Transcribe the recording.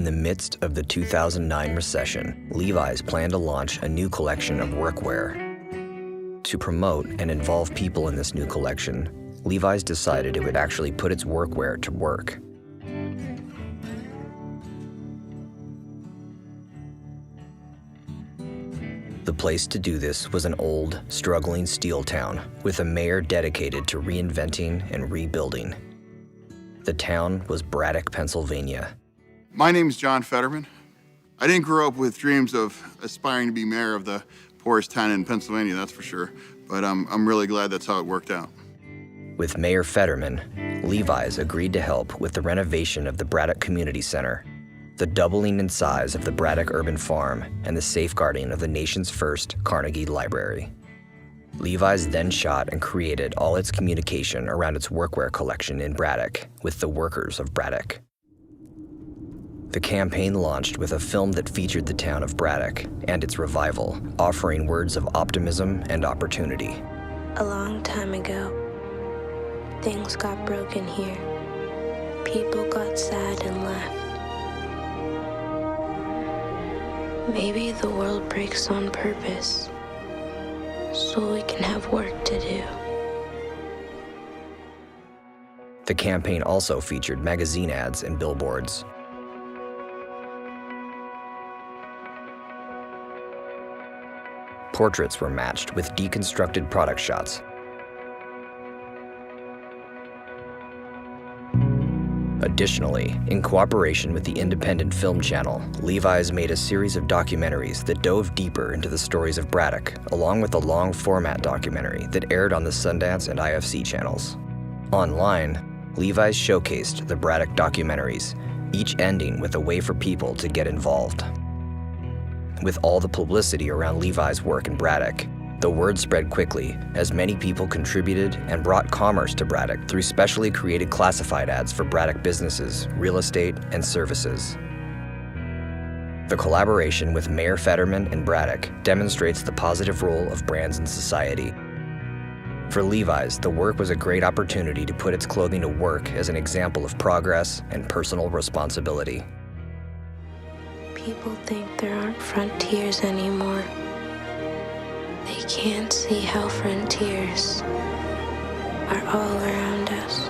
the midst of the 2009 recession, Levi's planned to launch a new collection of workwear. To promote and involve people in this new collection, Levi's decided it would actually put its workwear to work. The place to do this was an old, struggling steel town with a mayor dedicated to reinventing and rebuilding. The town was Braddock, Pennsylvania. My name is John Fetterman. I didn't grow up with dreams of aspiring to be mayor of the poorest town in Pennsylvania, that's for sure. But I'm really glad that's how it worked out. With Mayor Fetterman, Levi's agreed to help with the renovation of the Braddock Community Center, the doubling in size of the Braddock Urban Farm, and the safeguarding of the nation's first Carnegie Library. Levi's then shot and created all its communication around its workwear collection in Braddock with the workers of Braddock. The campaign launched with a film that featured the town of Braddock and its revival, offering words of optimism and opportunity. A long time ago, things got broken here. People got sad and left. Maybe the world breaks on purpose, so we can have work to do. The campaign also featured magazine ads and billboards. Portraits were matched with deconstructed product shots. Additionally, in cooperation with the Independent Film Channel, Levi's made a series of documentaries that dove deeper into the stories of Braddock, along with a long-format documentary that aired on the Sundance and IFC channels. Online, Levi's showcased the Braddock documentaries, each ending with a way for people to get involved. With all the publicity around Levi's work in Braddock, the word spread quickly as many people contributed and brought commerce to Braddock through specially created classified ads for Braddock businesses, real estate, and services. The collaboration with Mayor Fetterman and Braddock demonstrates the positive role of brands in society. For Levi's, the work was a great opportunity to put its clothing to work as an example of progress and personal responsibility. People think there aren't frontiers anymore. They can't see how frontiers are all around us.